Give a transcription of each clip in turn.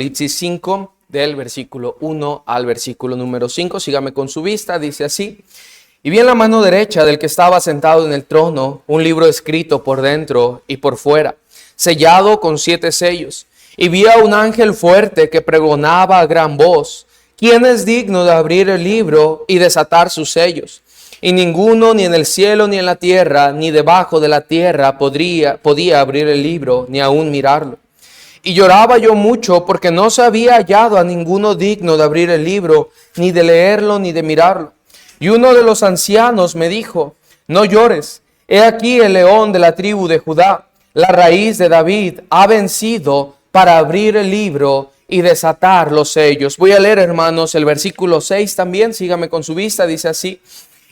Apocalipsis 5, del versículo 1 al versículo número 5. Sígame con su vista, dice así. Y vi en la mano derecha del que estaba sentado en el trono un libro escrito por dentro y por fuera, sellado con 7 sellos. Y vi a un ángel fuerte que pregonaba a gran voz: ¿quién es digno de abrir el libro y desatar sus sellos? Y ninguno, ni en el cielo, ni en la tierra, ni debajo de la tierra, podía abrir el libro, ni aún mirarlo. Y lloraba yo mucho, porque no se había hallado a ninguno digno de abrir el libro, ni de leerlo, ni de mirarlo. Y uno de los ancianos me dijo: no llores, he aquí el león de la tribu de Judá, la raíz de David, ha vencido para abrir el libro y desatar los sellos. Voy a leer, hermanos, el versículo 6 también, sígame con su vista, dice así.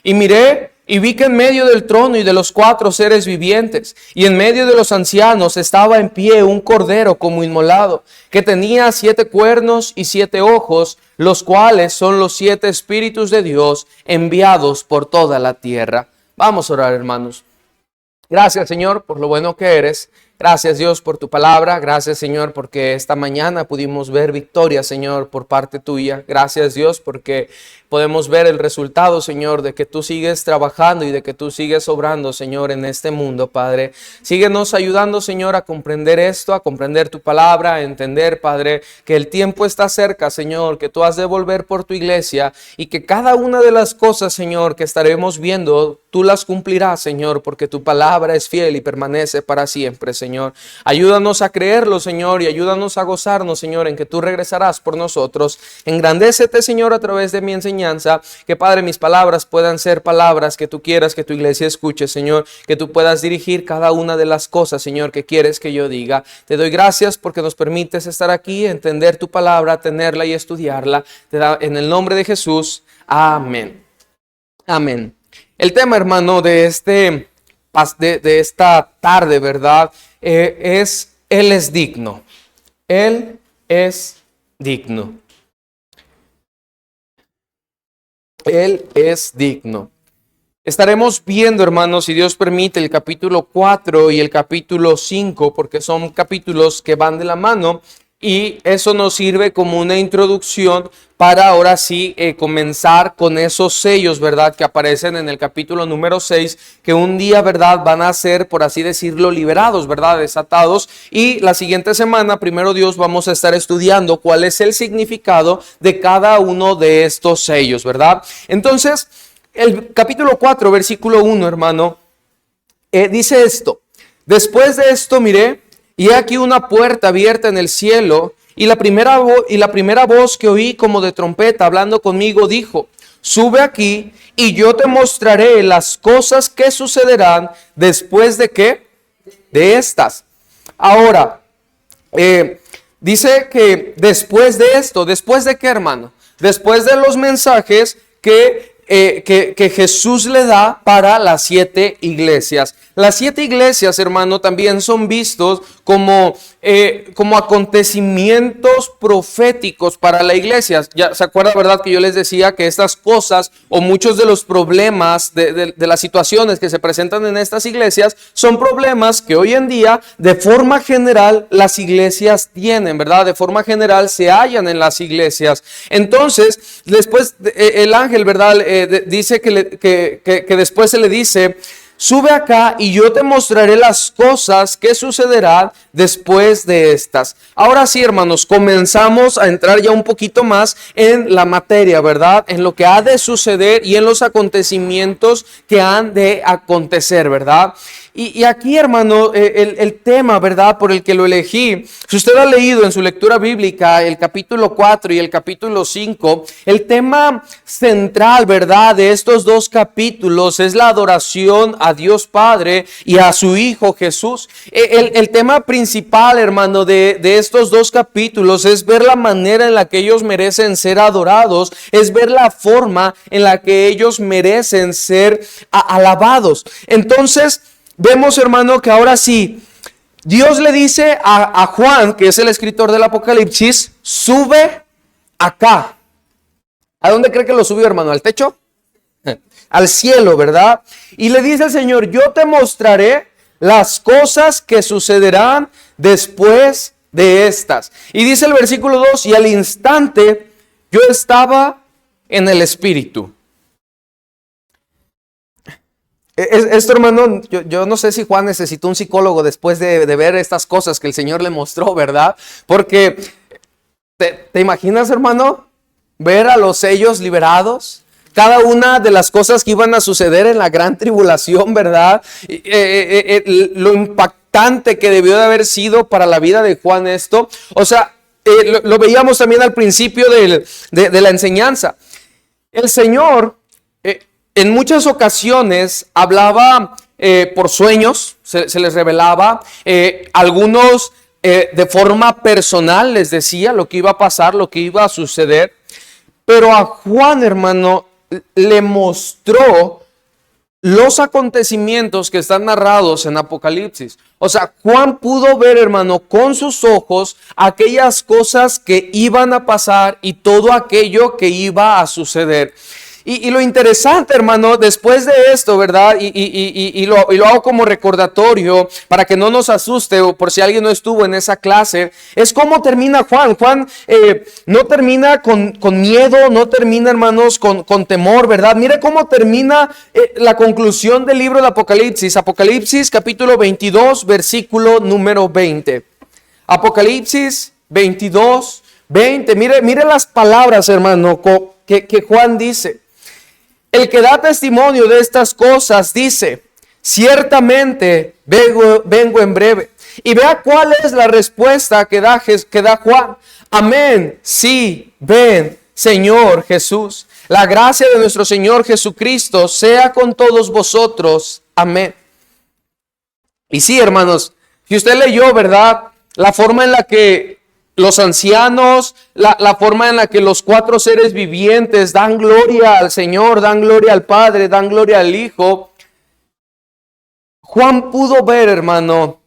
Y miré y vi que en medio del trono y de los 4 seres vivientes y en medio de los ancianos estaba en pie un cordero como inmolado, que tenía 7 cuernos y 7 ojos, los cuales son los 7 espíritus de Dios enviados por toda la tierra. Vamos a orar, hermanos. Gracias, Señor, por lo bueno que eres. Gracias, Dios, por tu palabra. Gracias, Señor, porque esta mañana pudimos ver victoria, Señor, por parte tuya. Gracias, Dios, porque podemos ver el resultado, Señor, de que tú sigues trabajando y de que tú sigues obrando, Señor, en este mundo, Padre. Síguenos ayudando, Señor, a comprender esto, a comprender tu palabra, a entender, Padre, que el tiempo está cerca, Señor, que tú has de volver por tu iglesia y que cada una de las cosas, Señor, que estaremos viendo, tú las cumplirás, Señor, porque tu palabra es fiel y permanece para siempre, Señor. Ayúdanos a creerlo, Señor, y ayúdanos a gozarnos, Señor, en que tú regresarás por nosotros. Engrandécete, Señor, a través de mi enseñanza. Que, Padre, mis palabras puedan ser palabras que tú quieras que tu iglesia escuche, Señor. Que tú puedas dirigir cada una de las cosas, Señor, que quieres que yo diga. Te doy gracias porque nos permites estar aquí, entender tu palabra, tenerla y estudiarla. Te da en el nombre de Jesús. Amén. Amén. El tema, hermano, de esta tarde, ¿verdad? Él es digno. Él es digno. Él es digno. Estaremos viendo, hermanos, si Dios permite, el capítulo 4 y el capítulo 5, porque son capítulos que van de la mano. Y eso nos sirve como una introducción para ahora sí comenzar con esos sellos, ¿verdad? Que aparecen en el capítulo número 6, que un día, ¿verdad? Van a ser, por así decirlo, liberados, ¿verdad? Desatados. Y la siguiente semana, primero Dios, vamos a estar estudiando cuál es el significado de cada uno de estos sellos, ¿verdad? Entonces, el capítulo 4, versículo 1, hermano, dice esto: después de esto miré, y he aquí una puerta abierta en el cielo, y la primera voz que oí como de trompeta hablando conmigo dijo: sube aquí, y yo te mostraré las cosas que sucederán después de ¿qué? De estas. Ahora, dice que después de esto, ¿después de qué, hermano? Después de los mensajes que Jesús le da para las 7 iglesias. Las 7 iglesias, hermano, también son vistos como acontecimientos proféticos para la iglesia. Ya se acuerda, ¿verdad?, que yo les decía que estas cosas o muchos de los problemas de las situaciones que se presentan en estas iglesias son problemas que hoy en día de forma general las iglesias tienen, ¿verdad? De forma general se hallan en las iglesias. Entonces, después el ángel, ¿verdad?, dice que después se le dice: sube acá y yo te mostraré las cosas que sucederán después de estas. Ahora sí, hermanos, comenzamos a entrar ya un poquito más en la materia, ¿verdad? En lo que ha de suceder y en los acontecimientos que han de acontecer, ¿verdad? Y aquí, hermano, el tema, ¿verdad?, por el que lo elegí, si usted ha leído en su lectura bíblica el capítulo 4 y el capítulo 5, el tema central, ¿verdad?, de estos dos capítulos es la adoración a Dios Padre y a su Hijo Jesús. El tema principal, hermano, de estos dos capítulos es ver la manera en la que ellos merecen ser adorados, es ver la forma en la que ellos merecen ser alabados. Entonces, vemos, hermano, que ahora sí, Dios le dice a Juan, que es el escritor del Apocalipsis: sube acá. ¿A dónde cree que lo subió, hermano? ¿Al techo? Al cielo, ¿verdad? Y le dice al Señor: yo te mostraré las cosas que sucederán después de estas. Y dice el versículo 2, y al instante yo estaba en el Espíritu. Esto, hermano, yo no sé si Juan necesitó un psicólogo después de ver estas cosas que el Señor le mostró, ¿verdad? Porque, ¿te imaginas, hermano, ver a los sellos liberados? Cada una de las cosas que iban a suceder en la gran tribulación, ¿verdad? Lo impactante que debió de haber sido para la vida de Juan esto. O sea, lo veíamos también al principio de la enseñanza. El Señor en muchas ocasiones hablaba por sueños, se les revelaba, algunos de forma personal les decía lo que iba a pasar, lo que iba a suceder, pero a Juan, hermano, le mostró los acontecimientos que están narrados en Apocalipsis. O sea, Juan pudo ver, hermano, con sus ojos aquellas cosas que iban a pasar y todo aquello que iba a suceder. Y lo interesante, hermano, después de esto, ¿verdad? Y lo hago como recordatorio para que no nos asuste o por si alguien no estuvo en esa clase, es cómo termina Juan. Juan no termina con miedo, no termina, hermanos, con temor, ¿verdad? Mire cómo termina la conclusión del libro de Apocalipsis. Apocalipsis capítulo 22, versículo número 20. Apocalipsis 22, 20. Mire las palabras, hermano, que Juan dice. El que da testimonio de estas cosas dice, ciertamente vengo en breve. Y vea cuál es la respuesta que da Juan. Amén, sí, ven, Señor Jesús. La gracia de nuestro Señor Jesucristo sea con todos vosotros. Amén. Y sí, hermanos, si usted leyó, ¿verdad? La forma en la que los ancianos, la forma en la que los cuatro seres vivientes dan gloria al Señor, dan gloria al Padre, dan gloria al Hijo. Juan pudo ver, hermano,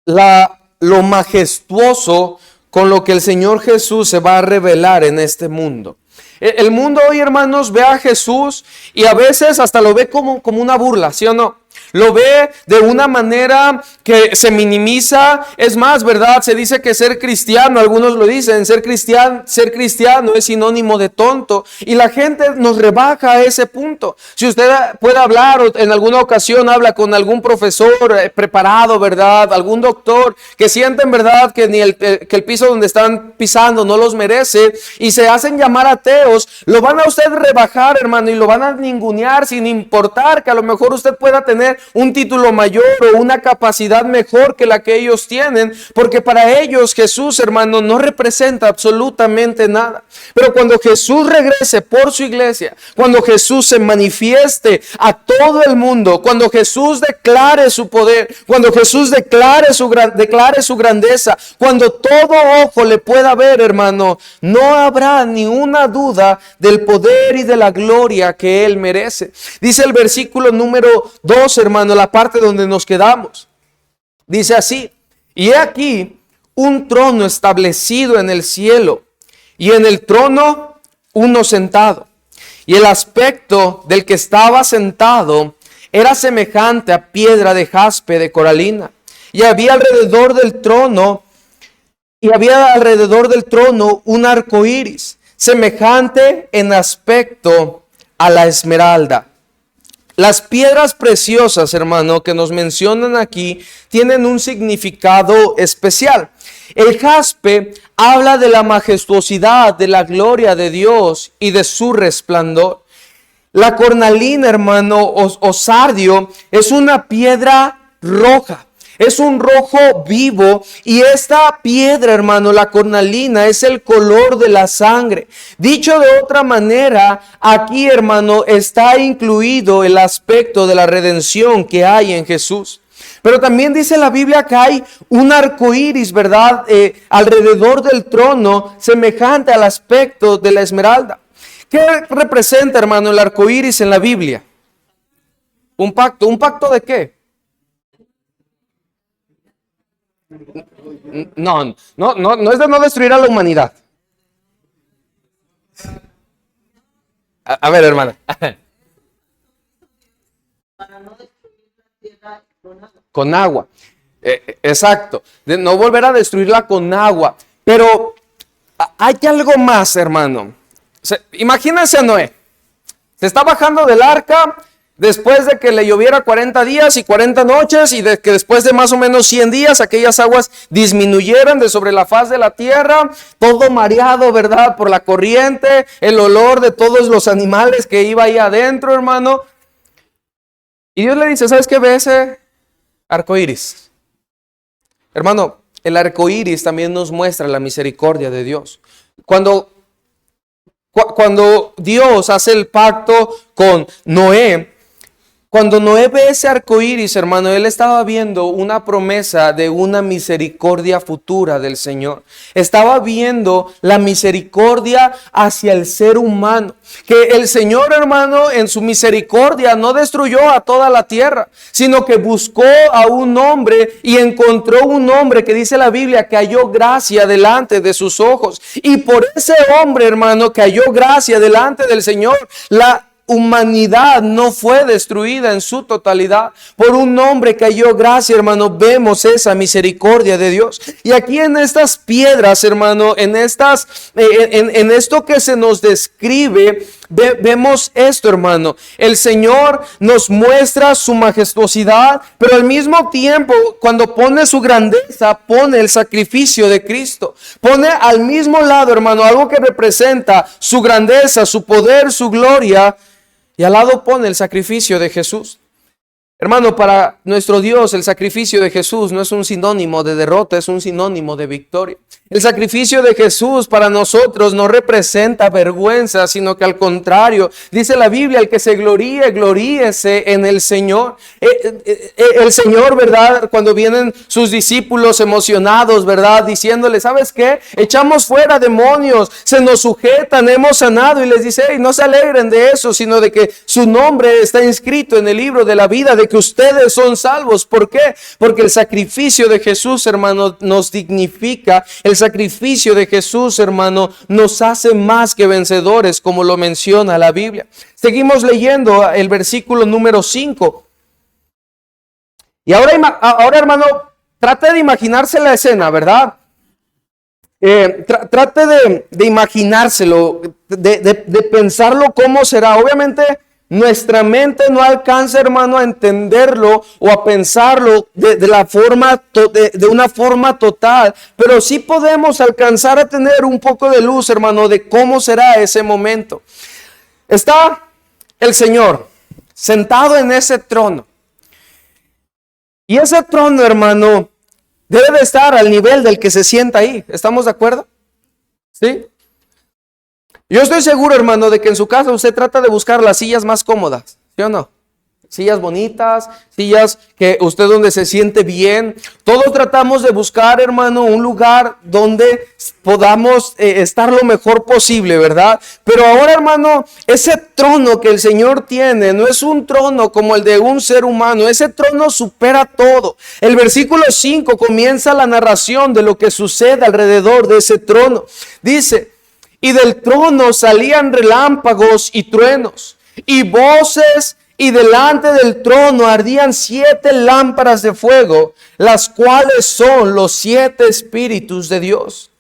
lo majestuoso con lo que el Señor Jesús se va a revelar en este mundo. El mundo hoy, hermanos, ve a Jesús y a veces hasta lo ve como una burla, ¿sí o no? Lo ve de una manera que se minimiza. Es más, ¿verdad? Se dice que ser cristiano, algunos lo dicen, ser cristiano es sinónimo de tonto. Y la gente nos rebaja a ese punto. Si usted puede hablar o en alguna ocasión habla con algún profesor preparado, ¿verdad? Algún doctor que sienten, ¿verdad? Que ni que el piso donde están pisando no los merece y se hacen llamar ateos, lo van a usted rebajar, hermano, y lo van a ningunear sin importar que a lo mejor usted pueda tener un título mayor o una capacidad mejor que la que ellos tienen, porque para ellos Jesús, hermano, no representa absolutamente nada. Pero cuando Jesús regrese por su iglesia, cuando Jesús se manifieste a todo el mundo, cuando Jesús declare su poder, cuando Jesús declare su grandeza, cuando todo ojo le pueda ver, hermano, no habrá ni una duda del poder y de la gloria que Él merece. Dice el versículo número 2, hermano, la parte donde nos quedamos. Dice así: y he aquí un trono establecido en el cielo, y en el trono uno sentado. Y el aspecto del que estaba sentado era semejante a piedra de jaspe de coralina. Y había alrededor del trono un arco iris, semejante en aspecto a la esmeralda. Las piedras preciosas, hermano, que nos mencionan aquí, tienen un significado especial. El jaspe habla de la majestuosidad, de la gloria de Dios y de su resplandor. La cornalina, hermano, o sardio, es una piedra roja. Es un rojo vivo y esta piedra, hermano, la cornalina, es el color de la sangre. Dicho de otra manera, aquí, hermano, está incluido el aspecto de la redención que hay en Jesús. Pero también dice la Biblia que hay un arco iris, ¿verdad? Alrededor del trono, semejante al aspecto de la esmeralda. ¿Qué representa, hermano, el arco iris en la Biblia? Un pacto. ¿Un pacto de qué? No es de no destruir a la humanidad. A ver, hermana. Con agua. Exacto, de no volver a destruirla con agua. Pero hay algo más, hermano. Imagínense a Noé. Se está bajando del arca después de que le lloviera 40 días y 40 noches y de que después de más o menos 100 días aquellas aguas disminuyeran de sobre la faz de la tierra, todo mareado, ¿verdad? Por la corriente, el olor de todos los animales que iba ahí adentro, hermano. Y Dios le dice, ¿sabes qué? Ve ese arco iris. Hermano, el arco iris también nos muestra la misericordia de Dios. Cuando Dios hace el pacto con Noé, cuando Noé ve ese arco iris, hermano, él estaba viendo una promesa de una misericordia futura del Señor. Estaba viendo la misericordia hacia el ser humano. Que el Señor, hermano, en su misericordia no destruyó a toda la tierra, sino que buscó a un hombre y encontró un hombre que dice la Biblia que halló gracia delante de sus ojos. Y por ese hombre, hermano, que halló gracia delante del Señor, la humanidad no fue destruida en su totalidad. Por un hombre que halló gracia, hermano, vemos esa misericordia de Dios. Y aquí en estas piedras, hermano, en esto que se nos describe, vemos esto, hermano. El Señor nos muestra su majestuosidad, pero al mismo tiempo, cuando pone su grandeza, pone el sacrificio de Cristo. Pone al mismo lado, hermano, algo que representa su grandeza, su poder, su gloria. Y al lado pone el sacrificio de Jesús. Hermano, para nuestro Dios el sacrificio de Jesús no es un sinónimo de derrota, es un sinónimo de victoria. El sacrificio de Jesús para nosotros no representa vergüenza, sino que al contrario, dice la Biblia, el que se gloríe, gloríese en el Señor. El Señor, ¿verdad? Cuando vienen sus discípulos emocionados, ¿verdad? Diciéndole, ¿sabes qué? Echamos fuera demonios, se nos sujetan, hemos sanado. Y les dice, hey, no se alegren de eso, sino de que su nombre está inscrito en el libro de la vida, de que ustedes son salvos. ¿Por qué? Porque el sacrificio de Jesús, hermano, nos dignifica. El sacrificio de Jesús, hermano, nos hace más que vencedores, como lo menciona la Biblia. Seguimos leyendo el versículo número 5. Y ahora, hermano, trate de imaginarse la escena, ¿verdad? Trate de imaginárselo, de pensarlo cómo será. Obviamente, nuestra mente no alcanza, hermano, a entenderlo o a pensarlo de una forma total, pero sí podemos alcanzar a tener un poco de luz, hermano, de cómo será ese momento. Está el Señor sentado en ese trono. Y ese trono, hermano, debe de estar al nivel del que se sienta ahí. ¿Estamos de acuerdo? ¿Sí? Yo estoy seguro, hermano, de que en su casa usted trata de buscar las sillas más cómodas, ¿sí o no? Sillas bonitas, sillas que usted donde se siente bien. Todos tratamos de buscar, hermano, un lugar donde podamos estar lo mejor posible, ¿verdad? Pero ahora, hermano, ese trono que el Señor tiene no es un trono como el de un ser humano. Ese trono supera todo. El versículo 5 comienza la narración de lo que sucede alrededor de ese trono. Dice, y del trono salían relámpagos y truenos y voces, y delante del trono ardían 7 lámparas de fuego, las cuales son los 7 espíritus de Dios.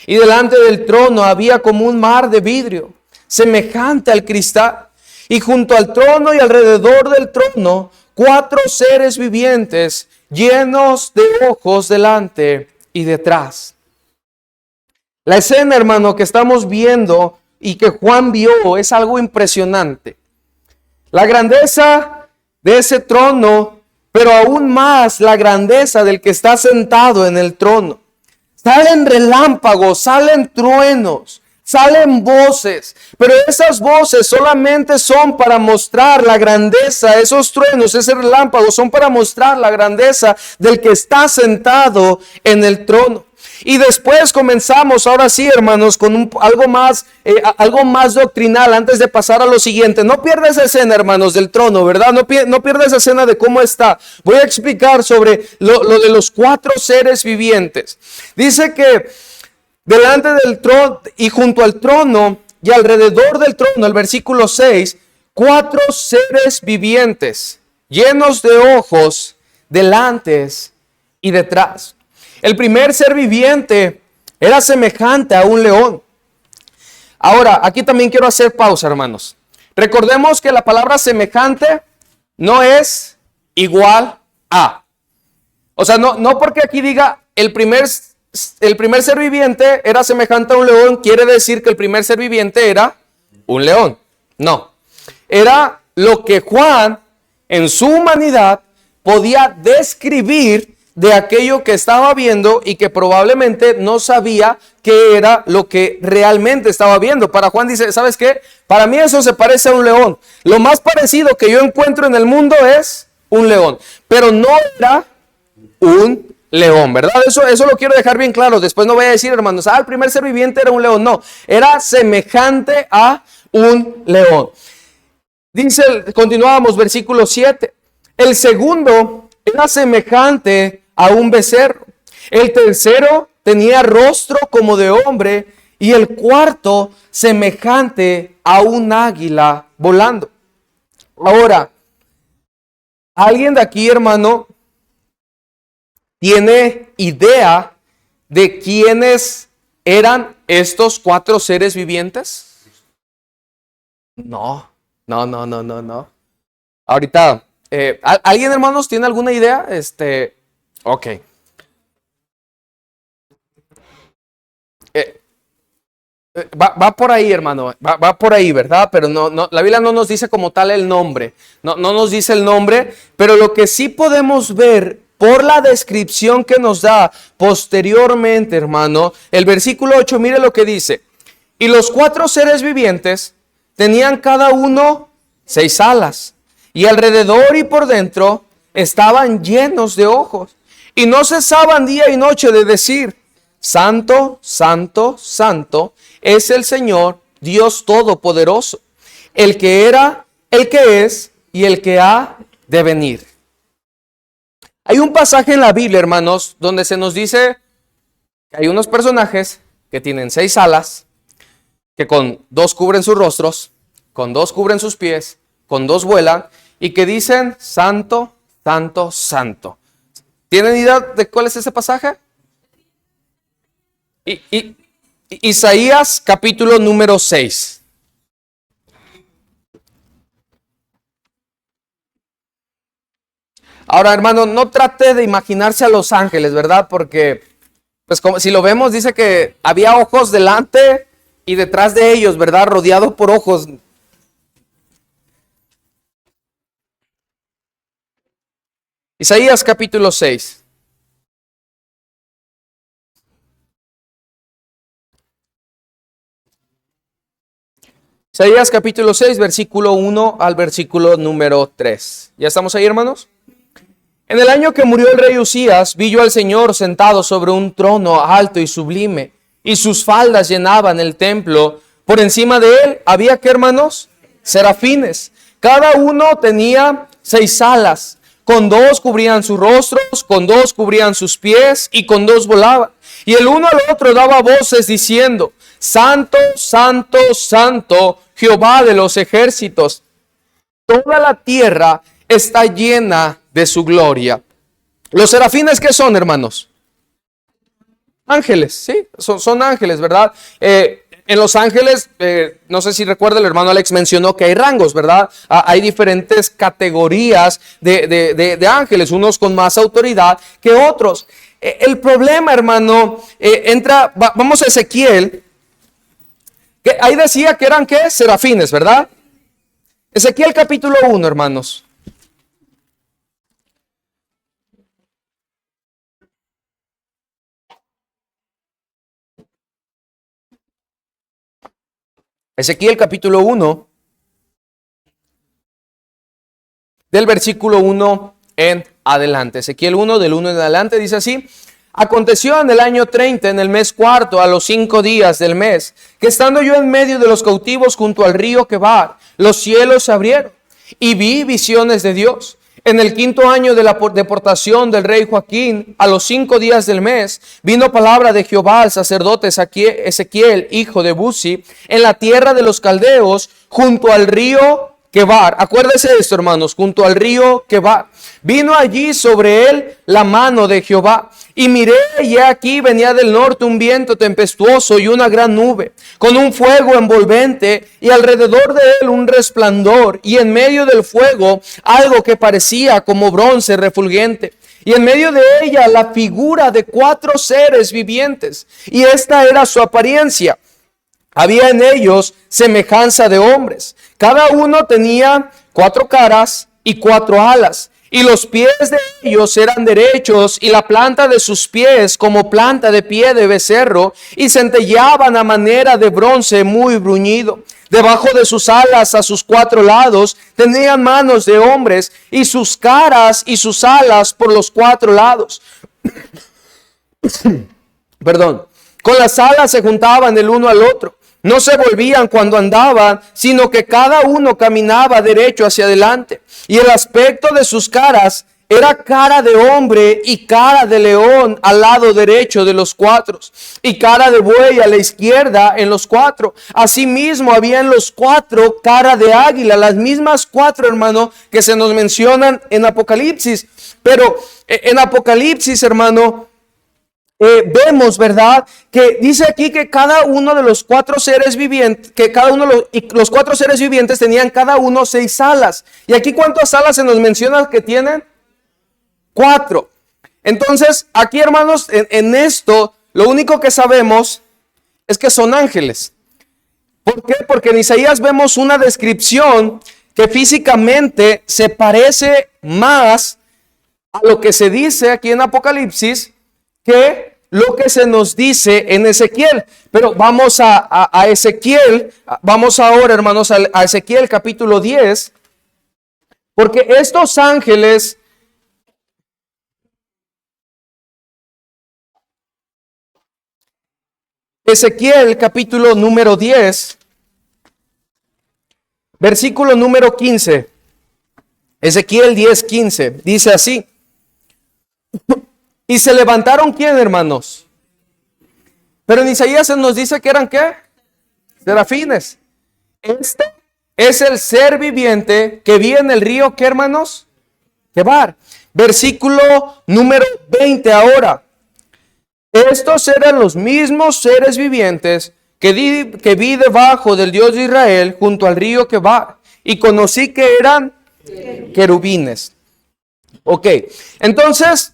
Y delante del trono había como un mar de vidrio, semejante al cristal. Y junto al trono y alrededor del trono, 4 seres vivientes, llenos de ojos delante y detrás. La escena, hermano, que estamos viendo y que Juan vio es algo impresionante. La grandeza de ese trono, pero aún más la grandeza del que está sentado en el trono. Salen relámpagos, salen truenos, salen voces, pero esas voces solamente son para mostrar la grandeza. Esos truenos, ese relámpago son para mostrar la grandeza del que está sentado en el trono. Y después comenzamos, ahora sí, hermanos, con algo más doctrinal antes de pasar a lo siguiente. No pierda esa escena, hermanos, del trono, ¿verdad? No pierda esa escena de cómo está. Voy a explicar sobre lo de los 4 seres vivientes. Dice que delante del trono y junto al trono y alrededor del trono, el versículo 6, 4 seres vivientes llenos de ojos delante y detrás. El primer ser viviente era semejante a un león. Ahora, aquí también quiero hacer pausa, hermanos. Recordemos que la palabra semejante no es igual a. O sea, no porque aquí diga el primer ser viviente era semejante a un león, quiere decir que el primer ser viviente era un león. No. Era lo que Juan, en su humanidad, podía describir de aquello que estaba viendo y que probablemente no sabía qué era lo que realmente estaba viendo. Para Juan dice, ¿sabes qué? Para mí eso se parece a un león. Lo más parecido que yo encuentro en el mundo es un león. Pero no era un león, ¿verdad? Eso lo quiero dejar bien claro. Después no voy a decir, hermanos, el primer ser viviente era un león. No, era semejante a un león. Dice, continuamos, versículo 7. El segundo era semejante a un becerro. El tercero tenía rostro como de hombre y el cuarto semejante a un águila volando. Ahora, ¿alguien de aquí, hermano, tiene idea de quiénes eran estos cuatro seres vivientes? No. Ahorita, ¿alguien, hermanos, tiene alguna idea? Ok. Va por ahí, hermano, va por ahí, ¿verdad? Pero no, la Biblia no nos dice como tal el nombre, no nos dice el nombre, pero lo que sí podemos ver por la descripción que nos da posteriormente, hermano, el versículo 8, mire lo que dice. Y los cuatro seres vivientes tenían cada uno 6 alas, y alrededor y por dentro estaban llenos de ojos, y no cesaban día y noche de decir, Santo, Santo, Santo es el Señor Dios Todopoderoso, el que era, el que es y el que ha de venir. Hay un pasaje en la Biblia, hermanos, donde se nos dice que hay unos personajes que tienen 6 alas, que con 2 cubren sus rostros, con 2 cubren sus pies, con 2 vuelan y que dicen Santo, Santo, Santo. ¿Tienen idea de cuál es ese pasaje? Isaías capítulo número 6. Ahora, hermano, no trate de imaginarse a los ángeles, ¿verdad? Porque, pues como si lo vemos, dice que había ojos delante y detrás de ellos, ¿verdad? Rodeado por ojos. Isaías capítulo 6. Isaías capítulo 6, versículo 1 al versículo número 3. ¿Ya estamos ahí, hermanos? En el año que murió el rey Usías, vi yo al Señor sentado sobre un trono alto y sublime, y sus faldas llenaban el templo. Por encima de él había, ¿qué, hermanos? Serafines. Cada uno tenía 6 alas. Con 2 cubrían sus rostros, con 2 cubrían sus pies y con 2 volaban. Y el uno al otro daba voces diciendo, Santo, Santo, Santo, Jehová de los ejércitos. Toda la tierra está llena de su gloria. Los serafines, ¿qué son, hermanos? Ángeles, sí, son ángeles, ¿verdad? En los ángeles, no sé si recuerda, el hermano Alex mencionó que hay rangos, ¿verdad? Hay diferentes categorías de ángeles, unos con más autoridad que otros. El problema, hermano, vamos a Ezequiel, que ahí decía que eran, ¿qué? Serafines, ¿verdad? Ezequiel capítulo 1, hermanos. Ezequiel capítulo 1, del versículo 1 en adelante. Ezequiel 1, del 1 en adelante, dice así. Aconteció en el año 30, en el mes cuarto, a los 5 días del mes, que estando yo en medio de los cautivos junto al río Quebar, los cielos se abrieron y vi visiones de Dios. En el 5.º año de la deportación del rey Joaquín, a los 5 días del mes, vino palabra de Jehová al sacerdote Ezequiel, hijo de Buzi, en la tierra de los caldeos, junto al río Quebar. Acuérdese de esto, hermanos, junto al río Quebar. Vino allí sobre él la mano de Jehová. Y miré, y aquí venía del norte un viento tempestuoso y una gran nube, con un fuego envolvente, y alrededor de él un resplandor, y en medio del fuego algo que parecía como bronce refulgente. Y en medio de ella la figura de 4 seres vivientes, y esta era su apariencia. Había en ellos semejanza de hombres. Cada uno tenía 4 caras y 4 alas. Y los pies de ellos eran derechos, y la planta de sus pies como planta de pie de becerro, y centelleaban a manera de bronce muy bruñido. Debajo de sus alas, a sus 4 lados, tenían manos de hombres, y sus caras y sus alas por los 4 lados. Perdón. Con las alas se juntaban el uno al otro. No se volvían cuando andaban, sino que cada uno caminaba derecho hacia adelante. Y el aspecto de sus caras era cara de hombre y cara de león al lado derecho de los 4, y cara de buey a la izquierda en los 4. Asimismo había en los 4 cara de águila, las mismas 4, hermano, que se nos mencionan en Apocalipsis. Pero en Apocalipsis, hermano, vemos, ¿verdad? Que dice aquí que cada uno de los 4 seres vivientes, que cada uno de los 4 seres vivientes tenían cada uno 6 alas. Y aquí, ¿cuántas alas se nos menciona que tienen? 4. Entonces, aquí, hermanos, en esto, lo único que sabemos es que son ángeles. ¿Por qué? Porque en Isaías vemos una descripción que físicamente se parece más a lo que se dice aquí en Apocalipsis que lo que se nos dice en Ezequiel. Pero vamos a Ezequiel, vamos ahora, hermanos, a Ezequiel capítulo 10, porque estos ángeles, Ezequiel capítulo número 10, versículo número 15, Ezequiel 10:15, dice así: y se levantaron, ¿quién, hermanos? Pero en Isaías se nos dice que eran, ¿qué? Serafines. Este es el ser viviente que vi en el río, ¿qué, hermanos? Quebar. Versículo número 20 ahora. Estos eran los mismos seres vivientes que vi debajo del Dios de Israel junto al río Quebar, y conocí que eran querubines. Ok, entonces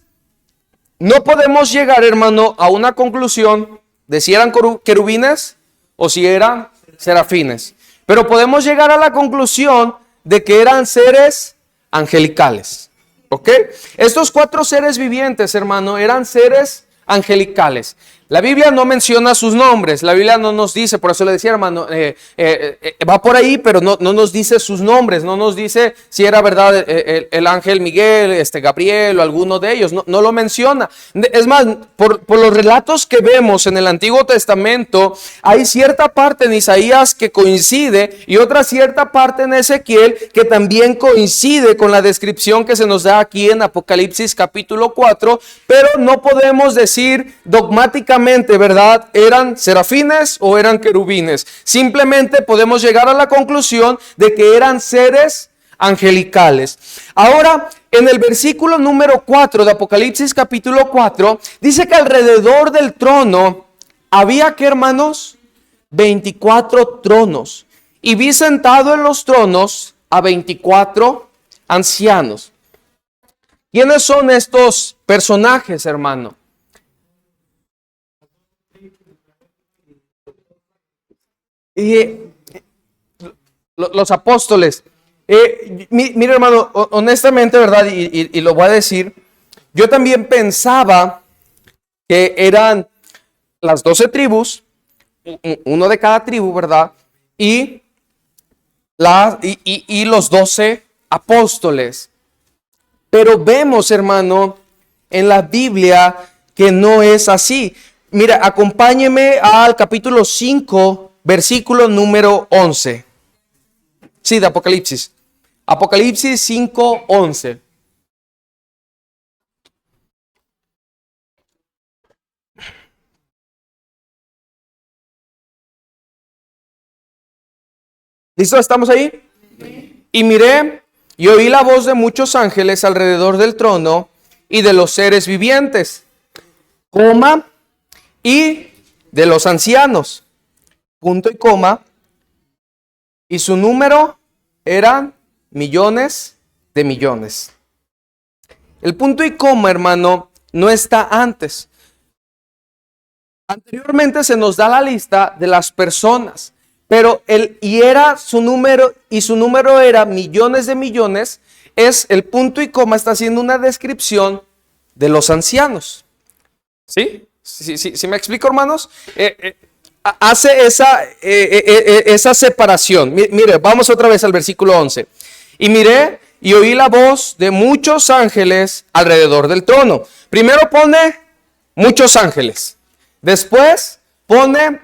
no podemos llegar, hermano, a una conclusión de si eran querubines o si eran serafines. Pero podemos llegar a la conclusión de que eran seres angelicales. ¿Ok? Estos 4 seres vivientes, hermano, eran seres angelicales. La Biblia no menciona sus nombres, la Biblia no nos dice, por eso le decía, hermano, va por ahí, pero no nos dice sus nombres, no nos dice si era verdad el ángel Miguel, Gabriel o alguno de ellos, no lo menciona. Es más, por los relatos que vemos en el Antiguo Testamento, hay cierta parte en Isaías que coincide y otra cierta parte en Ezequiel que también coincide con la descripción que se nos da aquí en Apocalipsis capítulo 4, pero no podemos decir dogmáticamente, ¿verdad? ¿Eran serafines o eran querubines? Simplemente podemos llegar a la conclusión de que eran seres angelicales. Ahora, en el versículo número 4 de Apocalipsis capítulo 4, dice que alrededor del trono había, ¿qué, hermanos? 24 tronos. Y vi sentado en los tronos a 24 ancianos. ¿Quiénes son estos personajes, hermano? Y los apóstoles. Mire, hermano, honestamente, ¿verdad? Y lo voy a decir. Yo también pensaba que eran las 12 tribus, uno de cada tribu, ¿verdad? Y los 12 apóstoles. Pero vemos, hermano, en la Biblia que no es así. Mira, acompáñeme al capítulo 5, versículo número 11. Sí, de Apocalipsis. Apocalipsis 5:11. ¿Listo? ¿Estamos ahí? Y miré y oí la voz de muchos ángeles alrededor del trono y de los seres vivientes, coma, y de los ancianos, punto y coma, y su número eran millones de millones. El punto y coma, hermano, no está antes. Anteriormente se nos da la lista de las personas, pero su número era millones de millones. Es el punto y coma, está haciendo una descripción de los ancianos. ¿Sí? ¿Sí me explico, hermanos? Hace esa separación. Mire, vamos otra vez al versículo 11. Y miré y oí la voz de muchos ángeles alrededor del trono. Primero pone muchos ángeles. Después pone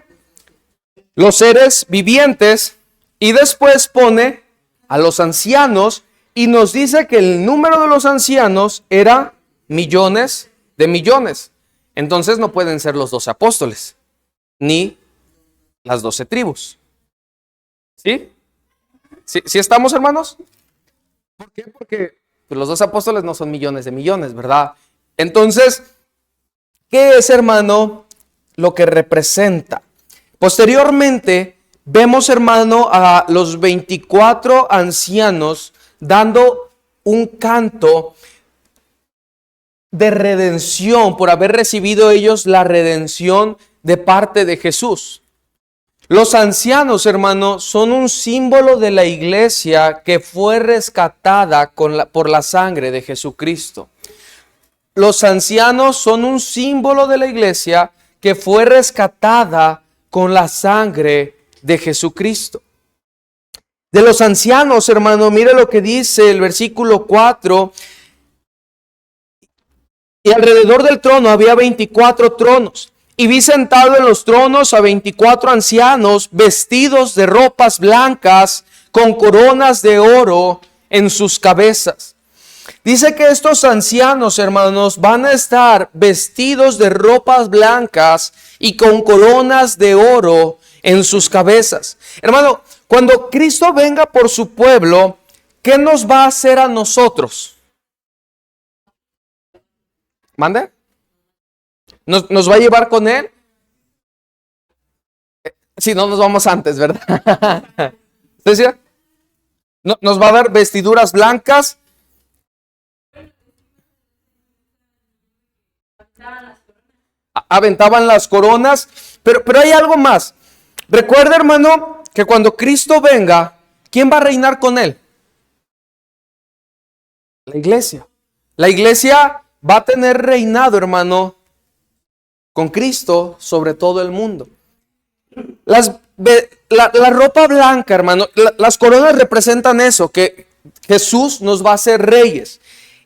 los seres vivientes. Y después pone a los ancianos. Y nos dice que el número de los ancianos era millones de millones. Entonces no pueden ser los 12 apóstoles, ni las 12 tribus. ¿Sí? ¿Sí estamos, hermanos? ¿Por qué? Porque pues, los 12 apóstoles no son millones de millones, ¿verdad? Entonces, ¿qué es, hermano, lo que representa? Posteriormente, vemos, hermano, a los 24 ancianos dando un canto de redención por haber recibido ellos la redención de parte de Jesús. Los ancianos, hermanos, son un símbolo de la iglesia que fue rescatada por la sangre de Jesucristo. Los ancianos son un símbolo de la iglesia que fue rescatada con la sangre de Jesucristo. De los ancianos, hermano, mire lo que dice el versículo 4. Y alrededor del trono había 24 tronos. Y vi sentado en los tronos a 24 ancianos vestidos de ropas blancas con coronas de oro en sus cabezas. Dice que estos ancianos, hermanos, van a estar vestidos de ropas blancas y con coronas de oro en sus cabezas. Hermano, cuando Cristo venga por su pueblo, ¿qué nos va a hacer a nosotros? ¿Mande? ¿Nos va a llevar con él? Si no, nos vamos antes, ¿verdad? ¿Entonces, nos va a dar vestiduras blancas. Aventaban las coronas. Pero hay algo más. Recuerda, hermano, que cuando Cristo venga, ¿quién va a reinar con él? La iglesia. La iglesia va a tener reinado, hermano, con Cristo sobre todo el mundo. La ropa blanca, hermano, las coronas representan eso, que Jesús nos va a hacer reyes.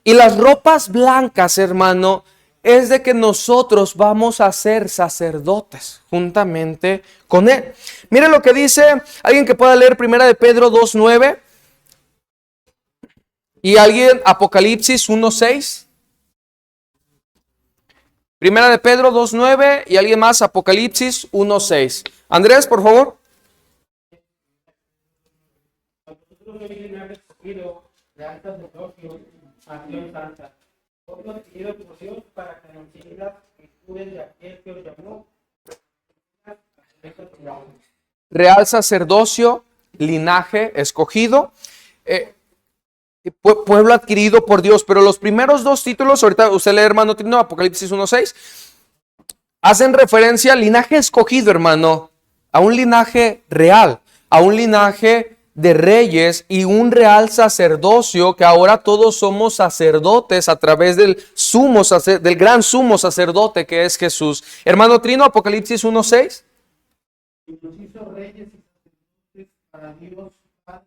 Y las ropas blancas, hermano, es de que nosotros vamos a ser sacerdotes juntamente con Él. Mire lo que dice alguien que pueda leer 1 de Pedro 2:9 y alguien Apocalipsis 1:6. 1 de Pedro 2:9 y alguien más Apocalipsis 1:6. Andrés, por favor. Real sacerdocio, linaje escogido, pueblo adquirido por Dios. Pero los primeros dos títulos, ahorita usted lee, hermano Trino, Apocalipsis 1:6, hacen referencia al linaje escogido, hermano, a un linaje real, a un linaje de reyes y un real sacerdocio, que ahora todos somos sacerdotes a través del gran sumo sacerdote que es Jesús. Hermano Trino, Apocalipsis 1:6. Y nos hizo reyes y sacerdotes para Dios Padre,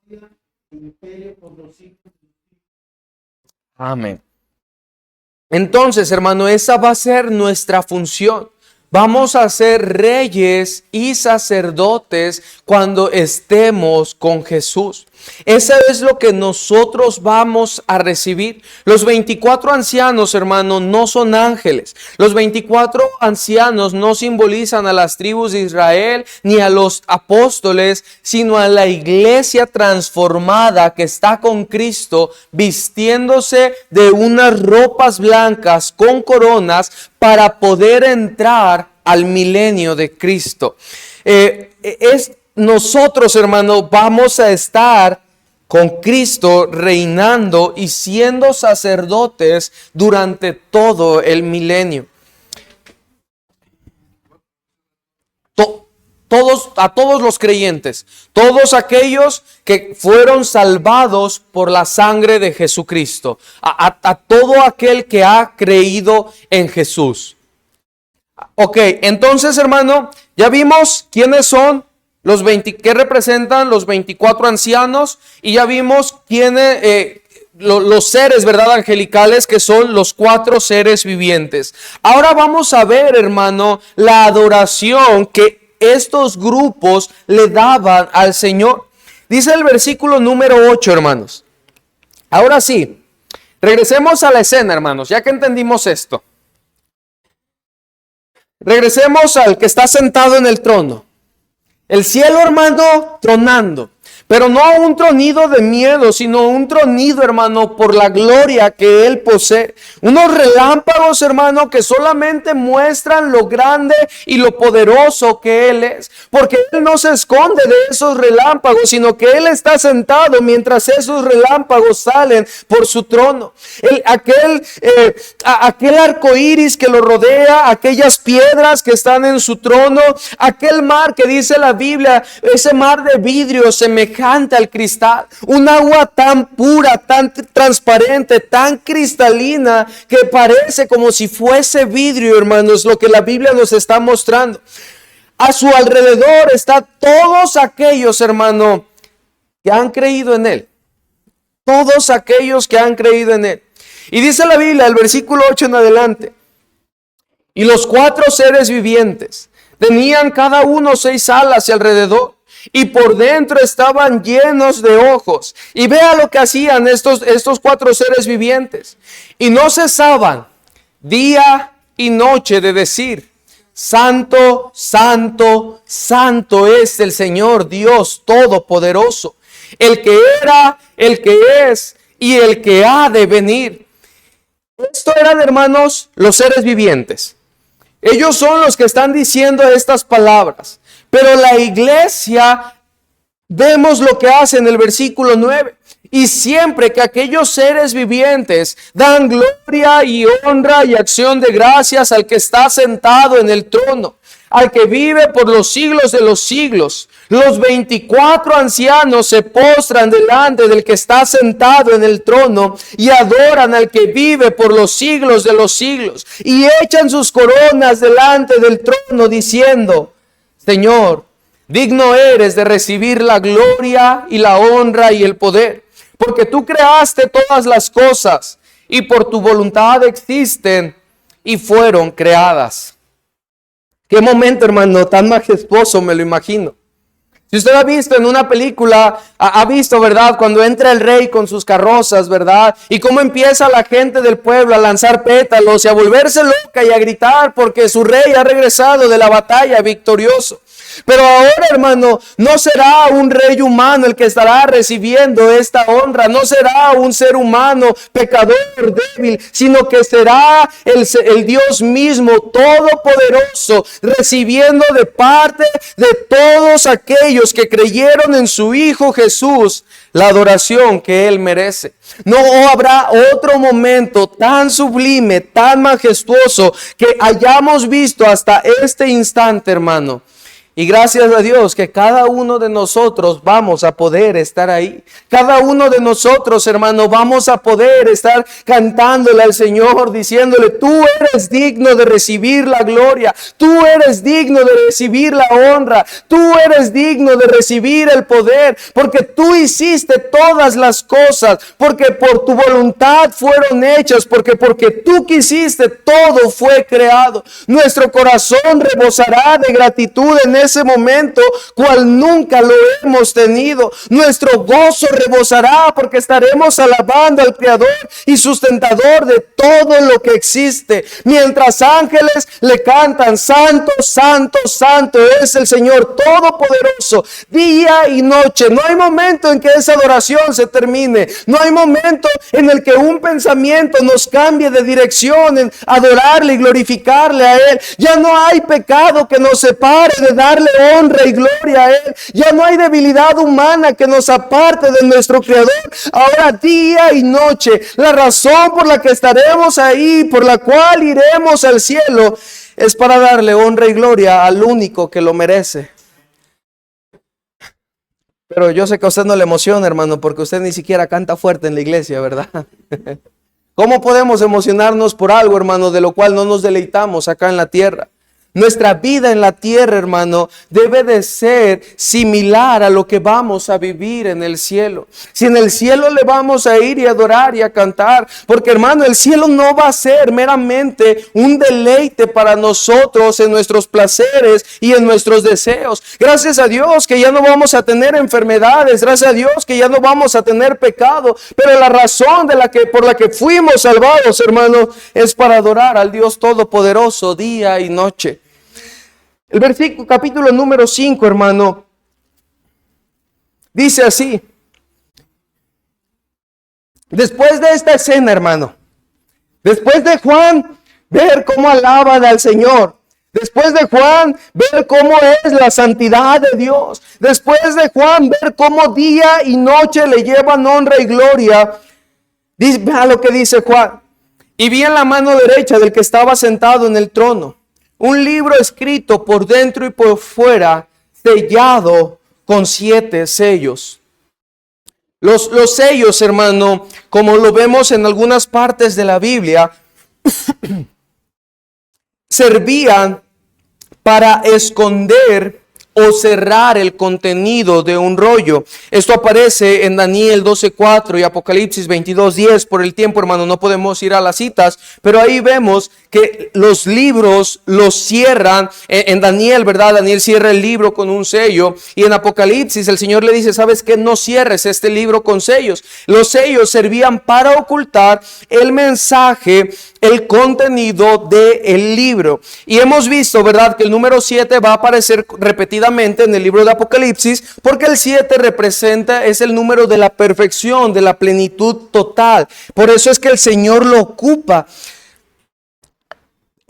gloria y imperio por los siglos. Amén. Entonces, hermano, esa va a ser nuestra función. Vamos a ser reyes y sacerdotes cuando estemos con Jesús. Eso es lo que nosotros vamos a recibir. Los 24 ancianos, hermano, no son ángeles. Los 24 ancianos no simbolizan a las tribus de Israel ni a los apóstoles, sino a la iglesia transformada que está con Cristo, vistiéndose de unas ropas blancas con coronas para poder entrar al milenio de Cristo. Nosotros, hermano, vamos a estar con Cristo reinando y siendo sacerdotes durante todo el milenio. A todos los creyentes, todos aquellos que fueron salvados por la sangre de Jesucristo, a todo aquel que ha creído en Jesús. Ok, entonces, hermano, ya vimos quiénes son los 20, qué representan los 24 ancianos, y ya vimos quiénes, los seres, ¿verdad?, angelicales, que son los 4 seres vivientes. Ahora vamos a ver, hermano, la adoración que estos grupos le daban al Señor. Dice el versículo número 8, hermanos. Ahora sí, regresemos a la escena, hermanos, ya que entendimos esto. Regresemos al que está sentado en el trono. El cielo, hermano, tronando. Pero no un tronido de miedo, sino un tronido, hermano, por la gloria que Él posee. Unos relámpagos, hermano, que solamente muestran lo grande y lo poderoso que Él es. Porque Él no se esconde de esos relámpagos, sino que Él está sentado mientras esos relámpagos salen por su trono. Aquel arco iris que lo rodea, aquellas piedras que están en su trono, aquel mar que dice la Biblia, ese mar de vidrio semejante al cristal, un agua tan pura, tan transparente, tan cristalina, que parece como si fuese vidrio, hermanos, lo que la Biblia nos está mostrando. A su alrededor están todos aquellos, hermano, que han creído en Él. Todos aquellos que han creído en Él. Y dice la Biblia, el versículo 8 en adelante: y los 4 seres vivientes tenían cada uno 6 alas y alrededor, y por dentro estaban llenos de ojos. Y vea lo que hacían estos 4 seres vivientes. Y no cesaban día y noche de decir: Santo, Santo, Santo es el Señor Dios Todopoderoso, el que era, el que es y el que ha de venir. Esto eran, hermanos, los seres vivientes. Ellos son los que están diciendo estas palabras. Pero la iglesia, vemos lo que hace en el versículo 9. Y siempre que aquellos seres vivientes dan gloria y honra y acción de gracias al que está sentado en el trono, al que vive por los siglos de los siglos, los 24 ancianos se postran delante del que está sentado en el trono y adoran al que vive por los siglos de los siglos, y echan sus coronas delante del trono diciendo: Señor, digno eres de recibir la gloria y la honra y el poder, porque tú creaste todas las cosas y por tu voluntad existen y fueron creadas. Qué momento, hermano, tan majestuoso, me lo imagino. Si usted ha visto en una película, ha visto, ¿verdad?, cuando entra el rey con sus carrozas, ¿verdad? Y cómo empieza la gente del pueblo a lanzar pétalos y a volverse loca y a gritar porque su rey ha regresado de la batalla victorioso. Pero ahora, hermano, no será un rey humano el que estará recibiendo esta honra. No será un ser humano pecador, débil, sino que será el Dios mismo todopoderoso, recibiendo de parte de todos aquellos que creyeron en su Hijo Jesús la adoración que Él merece. No habrá otro momento tan sublime, tan majestuoso que hayamos visto hasta este instante, hermano. Y gracias a Dios que cada uno de nosotros vamos a poder estar ahí. Cada uno de nosotros, hermano, vamos a poder estar cantándole al Señor, diciéndole, tú eres digno de recibir la gloria, tú eres digno de recibir la honra, tú eres digno de recibir el poder, porque tú hiciste todas las cosas, porque por tu voluntad fueron hechas, porque tú quisiste, todo fue creado. Nuestro corazón rebosará de gratitud en ese momento, cual nunca lo hemos tenido. Nuestro gozo rebosará porque estaremos alabando al Creador y sustentador de todo lo que existe. Mientras ángeles le cantan, santo, santo, santo es el Señor Todopoderoso, día y noche. No hay momento en que esa adoración se termine. No hay momento en el que un pensamiento nos cambie de dirección en adorarle y glorificarle a Él. Ya no hay pecado que nos separe de darle honra y gloria a Él. Ya no hay debilidad humana que nos aparte de nuestro Creador. Ahora día y noche, la razón por la que estaremos ahí, por la cual iremos al cielo, es para darle honra y gloria al único que lo merece. Pero yo sé que a usted no le emociona, hermano, porque usted ni siquiera canta fuerte en la iglesia, ¿verdad? ¿Cómo podemos emocionarnos por algo, hermano, de lo cual no nos deleitamos acá en la tierra? Nuestra vida en la tierra, hermano, debe de ser similar a lo que vamos a vivir en el cielo. Si en el cielo le vamos a ir y adorar y a cantar, porque, hermano, el cielo no va a ser meramente un deleite para nosotros en nuestros placeres y en nuestros deseos. Gracias a Dios que ya no vamos a tener enfermedades, gracias a Dios que ya no vamos a tener pecado, pero la razón por la que fuimos salvados, hermano, es para adorar al Dios Todopoderoso día y noche. El versículo, capítulo número 5, hermano, dice así. Después de esta escena, hermano, después de Juan ver cómo alaban al Señor, después de Juan ver cómo es la santidad de Dios, después de Juan ver cómo día y noche le llevan honra y gloria, vea lo que dice Juan. Y vi en la mano derecha del que estaba sentado en el trono un libro escrito por dentro y por fuera, sellado con 7 sellos. Los sellos, hermano, como lo vemos en algunas partes de la Biblia, servían para esconder o cerrar el contenido de un rollo. Esto aparece en Daniel 12:4 y Apocalipsis 22:10. Por el tiempo, hermano, no podemos ir a las citas, pero ahí vemos que los libros los cierran. En Daniel, ¿verdad? Daniel cierra el libro con un sello, y en Apocalipsis el Señor le dice, ¿sabes qué? No cierres este libro con sellos. Los sellos servían para ocultar el mensaje, el contenido del libro. Y hemos visto, ¿verdad?, que el número 7 va a aparecer repetidamente en el libro de Apocalipsis, porque el 7 es el número de la perfección, de la plenitud total. Por eso es que el Señor lo ocupa.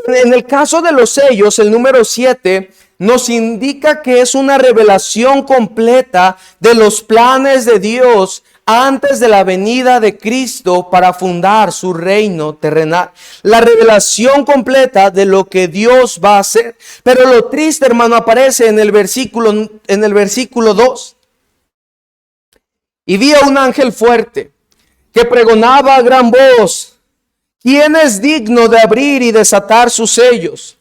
En el caso de los sellos, el número 7 nos indica que es una revelación completa de los planes de Dios antes de la venida de Cristo para fundar su reino terrenal. La revelación completa de lo que Dios va a hacer. Pero lo triste, hermano, aparece en el versículo 2. Y vi a un ángel fuerte que pregonaba a gran voz, ¿quién es digno de abrir y desatar sus sellos?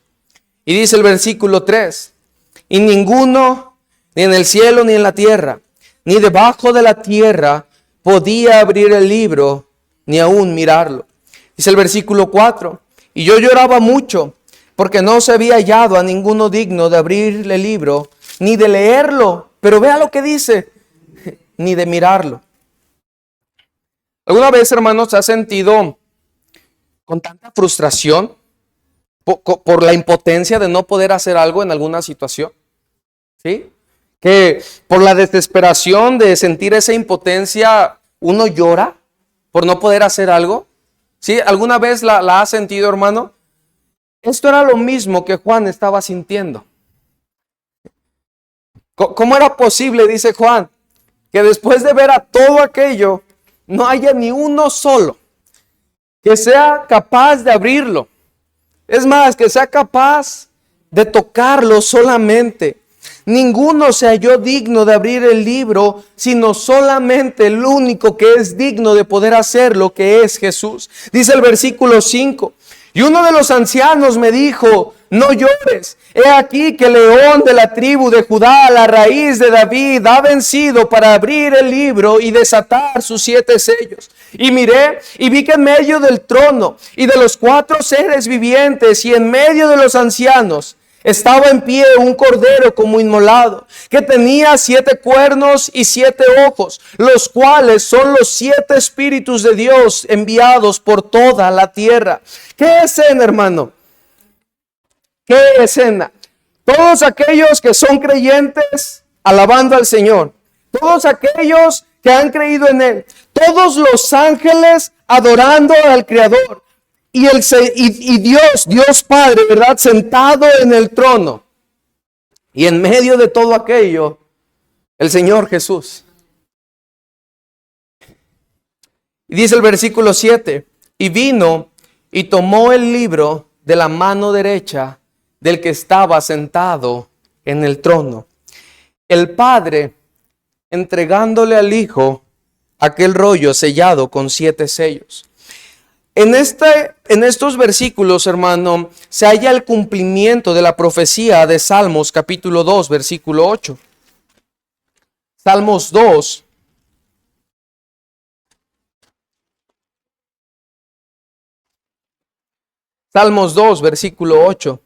Y dice el versículo 3, y ninguno, ni en el cielo ni en la tierra, ni debajo de la tierra, podía abrir el libro, ni aún mirarlo. Dice el versículo 4, y yo lloraba mucho, porque no se había hallado a ninguno digno de abrirle el libro, ni de leerlo. Pero vea lo que dice, ni de mirarlo. ¿Alguna vez, hermanos, has sentido con tanta frustración por la impotencia de no poder hacer algo en alguna situación? ¿Sí? Que por la desesperación de sentir esa impotencia, uno llora por no poder hacer algo. ¿Sí? ¿Alguna vez la has sentido, hermano? Esto era lo mismo que Juan estaba sintiendo. ¿Cómo era posible, dice Juan, que después de ver a todo aquello, no haya ni uno solo que sea capaz de abrirlo? Es más, que sea capaz de tocarlo solamente. ninguno se halló digno de abrir el libro, sino solamente el único que es digno de poder hacerlo, que es Jesús. Dice el versículo 5. Y uno de los ancianos me dijo: no llores, he aquí que el león de la tribu de Judá, la raíz de David, ha vencido para abrir el libro y desatar sus 7 sellos. Y miré y vi que en medio del trono y de los 4 seres vivientes y en medio de los ancianos estaba en pie un cordero como inmolado, que tenía 7 cuernos y 7 ojos, los cuales son los 7 espíritus de Dios enviados por toda la tierra. ¿Qué escena, hermano? ¿Qué escena? Todos aquellos que son creyentes alabando al Señor, todos aquellos que han creído en Él, todos los ángeles adorando al Creador. Y Dios Padre, ¿verdad? Sentado en el trono. Y en medio de todo aquello, el Señor Jesús. Y dice el versículo 7, y vino y tomó el libro de la mano derecha del que estaba sentado en el trono. El Padre entregándole al Hijo aquel rollo sellado con 7 sellos. En estos versículos, hermano, se halla el cumplimiento de la profecía de Salmos capítulo 2, versículo 8. Salmos 2. Salmos 2, versículo 8.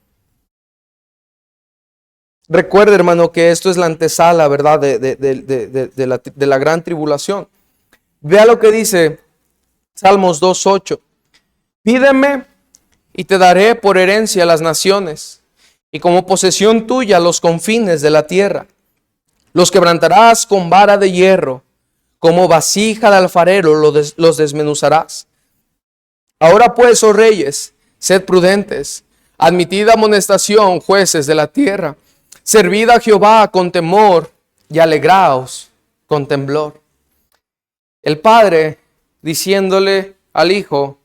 Recuerde, hermano, que esto es la antesala, ¿verdad? De la gran tribulación. Vea lo que dice Salmos 2, 8. Pídeme y te daré por herencia las naciones, y como posesión tuya los confines de la tierra. Los quebrantarás con vara de hierro, como vasija de alfarero los desmenuzarás. Ahora pues, oh reyes, sed prudentes, admitid amonestación, jueces de la tierra. Servid a Jehová con temor y alegraos con temblor. El Padre diciéndole al Hijo: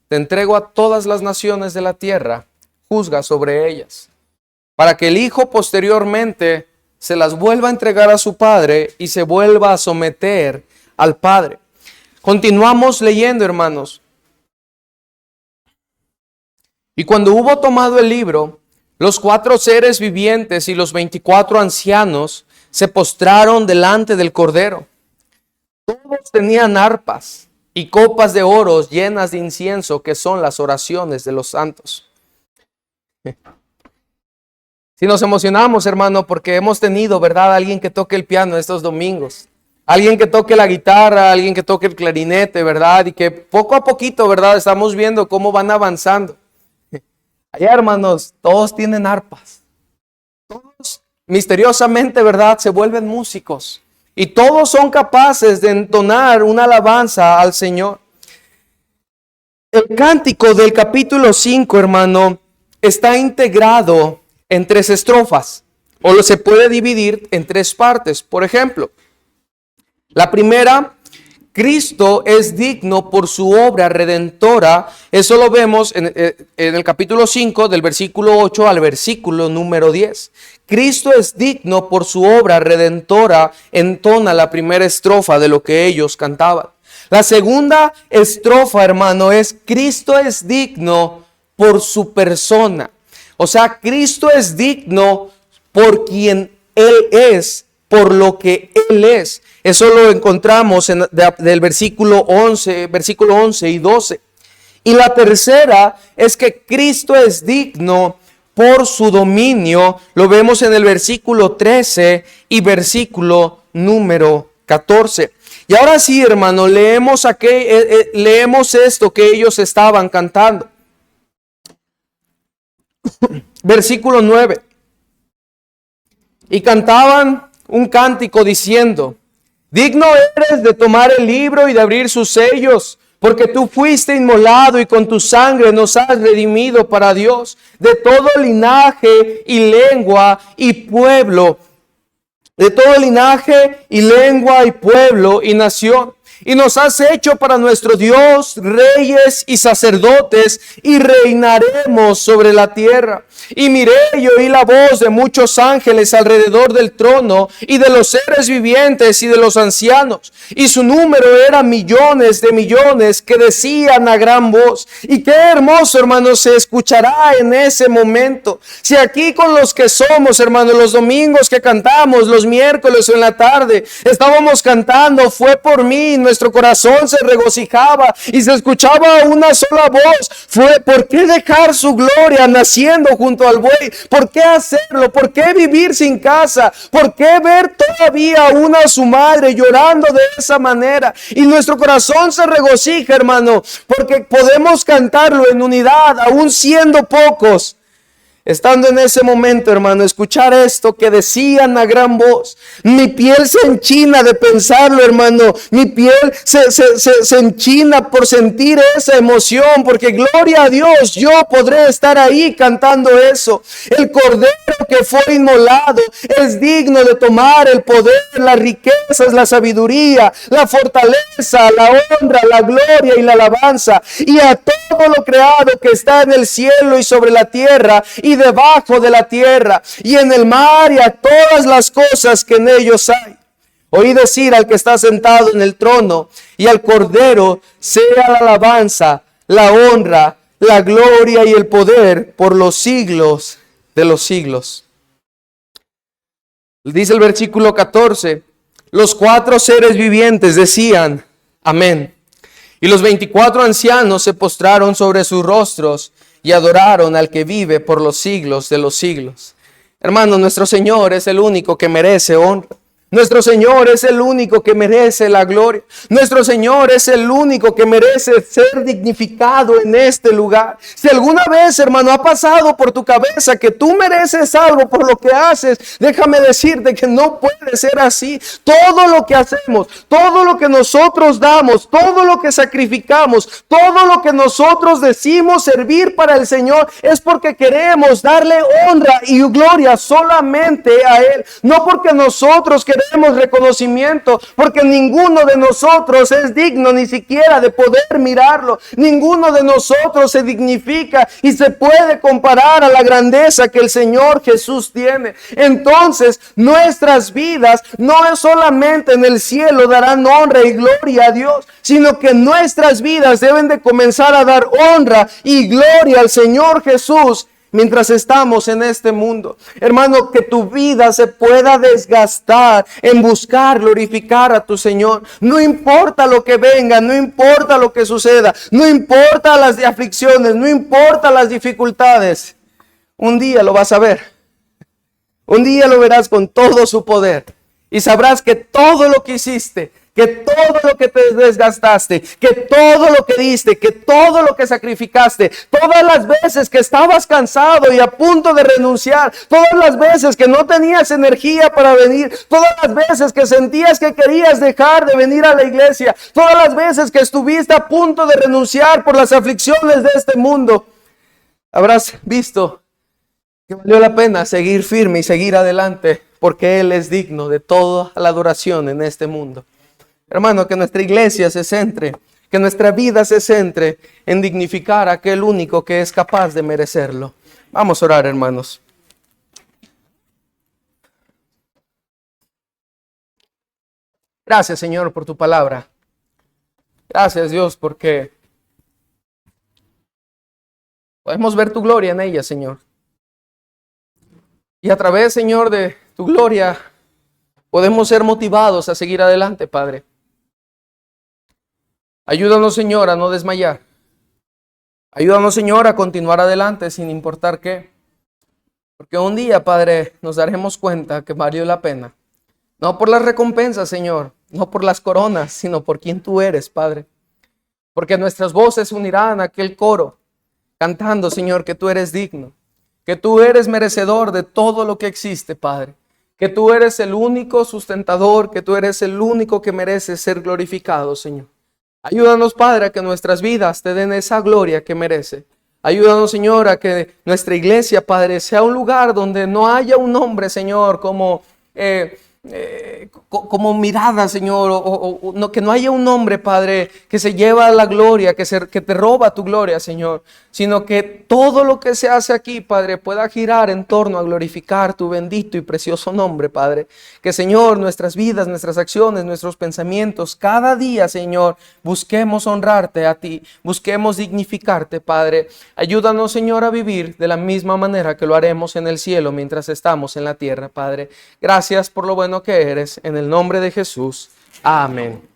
te entrego a todas las naciones de la tierra, juzga sobre ellas, para que el Hijo posteriormente se las vuelva a entregar a su Padre y se vuelva a someter al Padre. Continuamos leyendo, hermanos. Y cuando hubo tomado el libro, los 4 seres vivientes y los 24 ancianos se postraron delante del Cordero. Todos tenían arpas y copas de oro llenas de incienso, que son las oraciones de los santos. Si nos emocionamos, hermano, porque hemos tenido, ¿verdad?, alguien que toque el piano estos domingos, alguien que toque la guitarra, alguien que toque el clarinete, ¿verdad? Y que poco a poquito, ¿verdad?, estamos viendo cómo van avanzando. Allá, hermanos, todos tienen arpas. Todos misteriosamente, ¿verdad?, se vuelven músicos. Y todos son capaces de entonar una alabanza al Señor. El cántico del capítulo 5, hermano, está integrado en 3 estrofas, o se puede dividir en 3 partes. Por ejemplo, la primera: Cristo es digno por su obra redentora. Eso lo vemos en el capítulo 5, del versículo 8 al versículo número 10. Cristo es digno por su obra redentora, entona la primera estrofa de lo que ellos cantaban. La segunda estrofa, hermano, es: Cristo es digno por su persona. O sea, Cristo es digno por quien Él es, por lo que Él es. Eso lo encontramos del versículo 11 y 12. Y la tercera es que Cristo es digno por su dominio. Lo vemos en el versículo 13 y versículo número 14. Y ahora sí, hermano, leemos esto que ellos estaban cantando. Versículo 9. Y cantaban un cántico diciendo: digno eres de tomar el libro y de abrir sus sellos, porque tú fuiste inmolado y con tu sangre nos has redimido para Dios, de todo linaje y lengua y pueblo, de todo linaje y lengua y pueblo y nación. y nos has hecho para nuestro Dios reyes y sacerdotes, y reinaremos sobre la tierra. Y miré y oí la voz de muchos ángeles alrededor del trono, y de los seres vivientes y de los ancianos, y su número era millones de millones, que decían a gran voz. Y qué hermoso, hermanos, se escuchará en ese momento. Si aquí con los que somos, hermanos, los domingos que cantamos, los miércoles o en la tarde, estábamos cantando, fue por mí, nuestro corazón se regocijaba y se escuchaba una sola voz. Fue, ¿por qué dejar su gloria naciendo junto al buey? ¿Por qué hacerlo? ¿Por qué vivir sin casa? ¿Por qué ver todavía aún a su madre llorando de esa manera? Y nuestro corazón se regocija, hermano, porque podemos cantarlo en unidad, aún siendo pocos. Estando en ese momento, hermano, escuchar esto que decían a gran voz, mi piel se enchina de pensarlo, hermano. Mi piel se enchina por sentir esa emoción, porque gloria a Dios, yo podré estar ahí cantando eso. El cordero que fue inmolado es digno de tomar el poder, las riquezas, la sabiduría, la fortaleza, la honra, la gloria y la alabanza. Y a todo lo creado que está en el cielo y sobre la tierra y debajo de la tierra y en el mar, y a todas las cosas que en ellos hay. Oí decir al que está sentado en el trono y al Cordero, sea la alabanza, la honra, la gloria y el poder por los siglos de los siglos. Dice el versículo 14, los 4 seres vivientes decían, amén. Y los 24 ancianos se postraron sobre sus rostros y adoraron al que vive por los siglos de los siglos. Hermano, nuestro Señor es el único que merece honra. Nuestro Señor es el único que merece la gloria. Nuestro Señor es el único que merece ser dignificado en este lugar. Si alguna vez, hermano, ha pasado por tu cabeza que tú mereces algo por lo que haces, déjame decirte que no puede ser así. Todo lo que hacemos, todo lo que nosotros damos, todo lo que sacrificamos, todo lo que nosotros decimos servir para el Señor, es porque queremos darle honra y gloria solamente a Él. No porque nosotros queremos reconocimiento, porque ninguno de nosotros es digno ni siquiera de poder mirarlo. Ninguno de nosotros se dignifica y se puede comparar a la grandeza que el Señor Jesús tiene. Entonces, nuestras vidas no es solamente en el cielo darán honra y gloria a Dios, sino que nuestras vidas deben de comenzar a dar honra y gloria al Señor Jesús mientras estamos en este mundo. Hermano, que tu vida se pueda desgastar en buscar glorificar a tu Señor. No importa lo que venga, no importa lo que suceda, no importa las aflicciones, no importa las dificultades. Un día lo vas a ver. Un día lo verás con todo su poder y sabrás que todo lo que hiciste, que todo lo que te desgastaste, que todo lo que diste, que todo lo que sacrificaste, todas las veces que estabas cansado y a punto de renunciar, todas las veces que no tenías energía para venir, todas las veces que sentías que querías dejar de venir a la iglesia, todas las veces que estuviste a punto de renunciar por las aflicciones de este mundo, habrás visto que valió la pena seguir firme y seguir adelante, porque Él es digno de toda la adoración en este mundo. Hermano, que nuestra iglesia se centre, que nuestra vida se centre en dignificar a aquel único que es capaz de merecerlo. Vamos a orar, hermanos. Gracias, Señor, por tu palabra. Gracias, Dios, porque podemos ver tu gloria en ella, Señor. Y a través, Señor, de tu gloria, podemos ser motivados a seguir adelante, Padre. Ayúdanos, Señor, a no desmayar. Ayúdanos, Señor, a continuar adelante sin importar qué. Porque un día, Padre, nos daremos cuenta que valió la pena. No por las recompensas, Señor, no por las coronas, sino por quien tú eres, Padre. Porque nuestras voces unirán a aquel coro, cantando, Señor, que tú eres digno, que tú eres merecedor de todo lo que existe, Padre. Que tú eres el único sustentador, que tú eres el único que merece ser glorificado, Señor. Ayúdanos, Padre, a que nuestras vidas te den esa gloria que merece. Ayúdanos, Señor, a que nuestra iglesia, Padre, sea un lugar donde no haya un hombre, Señor, como como mirada, Señor, no, que no haya un hombre, Padre, que se lleva la gloria, que te roba tu gloria, Señor, sino que todo lo que se hace aquí, Padre, pueda girar en torno a glorificar tu bendito y precioso nombre, Padre. Que, Señor, nuestras vidas, nuestras acciones, nuestros pensamientos, cada día, Señor, busquemos honrarte a ti, busquemos dignificarte, Padre. Ayúdanos, Señor, a vivir de la misma manera que lo haremos en el cielo mientras estamos en la tierra, Padre. Gracias por lo bueno que eres. En el nombre de Jesús. Amén.